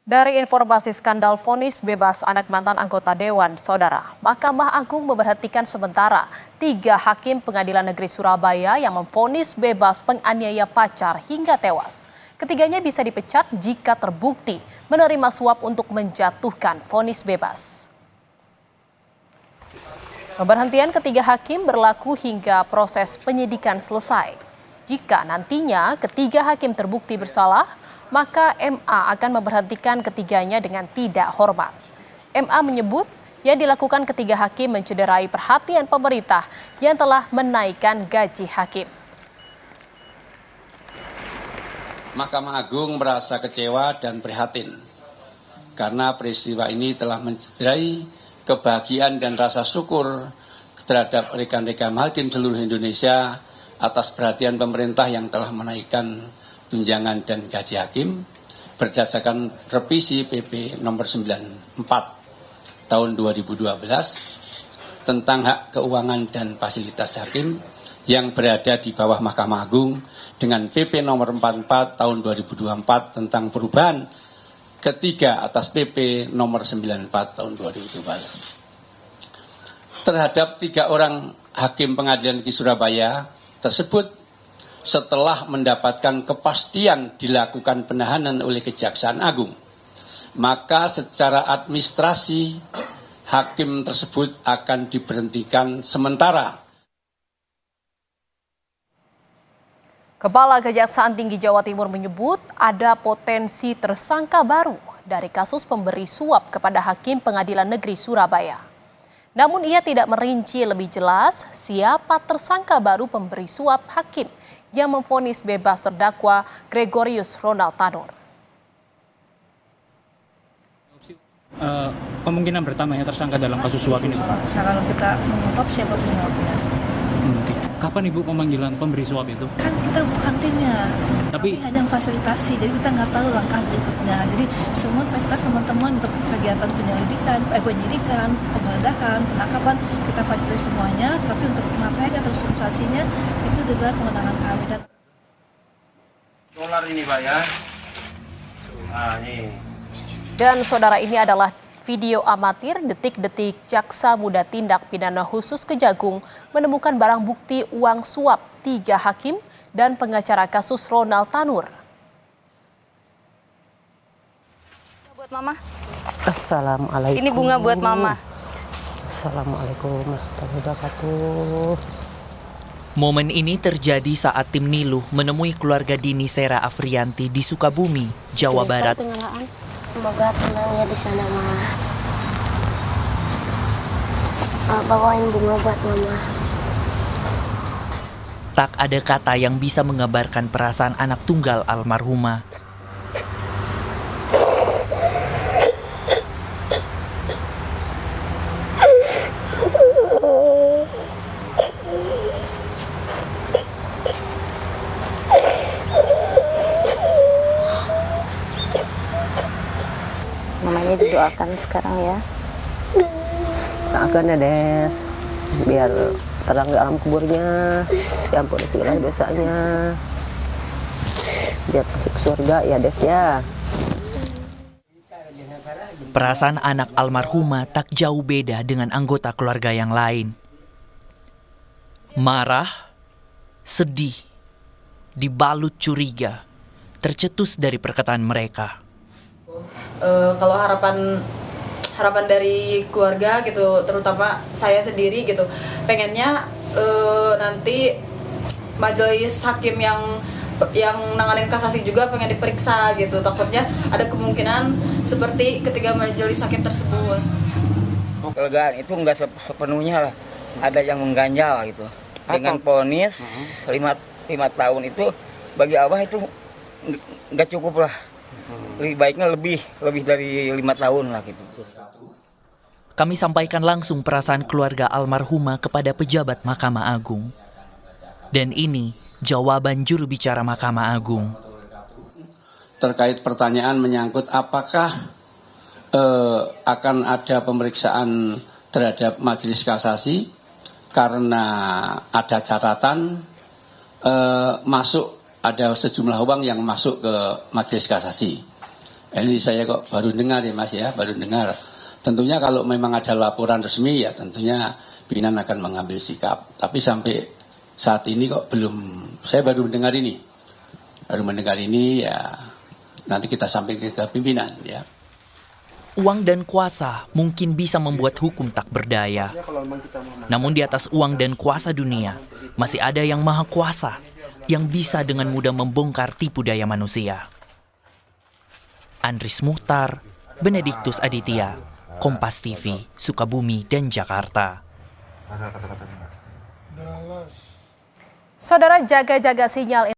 Dari informasi skandal vonis bebas anak mantan anggota Dewan, Saudara, Mahkamah Agung memberhentikan sementara 3 hakim Pengadilan Negeri Surabaya yang memvonis bebas penganiaya pacar hingga tewas. Ketiganya bisa dipecat jika terbukti menerima suap untuk menjatuhkan vonis bebas. Pemberhentian ketiga hakim berlaku hingga proses penyidikan selesai. Jika nantinya ketiga hakim terbukti bersalah, maka MA akan memberhentikan ketiganya dengan tidak hormat. MA menyebut yang dilakukan ketiga hakim mencederai perhatian pemerintah yang telah menaikkan gaji hakim. Mahkamah Agung merasa kecewa dan prihatin karena peristiwa ini telah mencederai kebahagiaan dan rasa syukur terhadap rekan-rekan hakim seluruh Indonesia atas perhatian pemerintah yang telah menaikkan tunjangan dan gaji hakim berdasarkan revisi PP nomor 94 tahun 2012 tentang hak keuangan dan fasilitas hakim yang berada di bawah Mahkamah Agung dengan PP nomor 44 tahun 2024 tentang perubahan ketiga atas PP nomor 94 tahun 2012. Terhadap 3 orang hakim Pengadilan Negeri Surabaya tersebut, setelah mendapatkan kepastian dilakukan penahanan oleh Kejaksaan Agung, maka secara administrasi hakim tersebut akan diberhentikan sementara. Kepala Kejaksaan Tinggi Jawa Timur menyebut ada potensi tersangka baru dari kasus pemberi suap kepada hakim Pengadilan Negeri Surabaya. Namun ia tidak merinci lebih jelas siapa tersangka baru pemberi suap hakim yang memvonis bebas terdakwa Gregorius Ronald Tanur. Kemungkinan bertambahnya tersangka dalam kasus suap ini. Nah, kalau kita mengungkap siapa penyuapnya. Kapan Ibu pemanggilan pemberi suap itu? Kan kita bukan timnya, tapi hanya fasilitasi, jadi kita nggak tahu langkah berikutnya. Jadi semua fasilitas teman-teman untuk kegiatan penyidikan, penggeledahan, penangkapan, kita fasilitasi semuanya, tapi untuk materi atau substansinya itu adalah kewenangan kami. Dolar ini Pak ya. Nah, ini. Dan saudara, ini adalah video amatir detik-detik Jaksa Muda Tindak Pidana Khusus Kejagung menemukan barang bukti uang suap 3 hakim dan pengacara kasus Ronald Tanur. Buat Mama. Assalamualaikum. Ini bunga buat Mama. Assalamualaikum warahmatullahi wabarakatuh. Momen ini terjadi saat tim Niluh menemui keluarga Dini Sera Afrianti di Sukabumi, Jawa Barat. Semoga tenang ya di sana, Ma. Bawain bunga buat Mama. Tak ada kata yang bisa menggambarkan perasaan anak tunggal almarhumah. Mamanya didoakan sekarang ya. Doakan ya Des, biar terang di alam kuburnya, diampuni segala dosanya, biar masuk surga ya Des ya. Perasaan anak almarhumah tak jauh beda dengan anggota keluarga yang lain. Marah, sedih, dibalut curiga, tercetus dari perkataan mereka. Kalau harapan dari keluarga gitu, terutama saya sendiri gitu, pengennya nanti majelis hakim yang nanganin kasasi juga pengen diperiksa gitu, takutnya ada kemungkinan seperti ketiga majelis hakim tersebut. Kelegaan itu nggak sepenuhnya lah, ada yang mengganjal gitu. Dengan vonis 5 tahun itu bagi Abah itu nggak cukup lah. Lebih baiknya lebih dari 5 tahun lah gitu. Kami sampaikan langsung perasaan keluarga almarhumah kepada pejabat Mahkamah Agung. Dan ini jawaban juru bicara Mahkamah Agung. Terkait pertanyaan menyangkut apakah akan ada pemeriksaan terhadap majelis kasasi karena ada catatan ada sejumlah uang yang masuk ke majelis kasasi. Ini saya kok baru dengar ya Mas ya, baru dengar. Tentunya kalau memang ada laporan resmi ya tentunya pimpinan akan mengambil sikap. Tapi sampai saat ini kok belum, saya baru mendengar ini. Baru mendengar ini ya nanti kita sampaikan ke pimpinan ya. Uang dan kuasa mungkin bisa membuat hukum tak berdaya. Namun di atas uang dan kuasa dunia, masih ada yang maha kuasa yang bisa dengan mudah membongkar tipu daya manusia. Andris Muhtar, Benediktus Aditya, Kompas TV, Sukabumi dan Jakarta. Saudara, jaga-jaga sinyal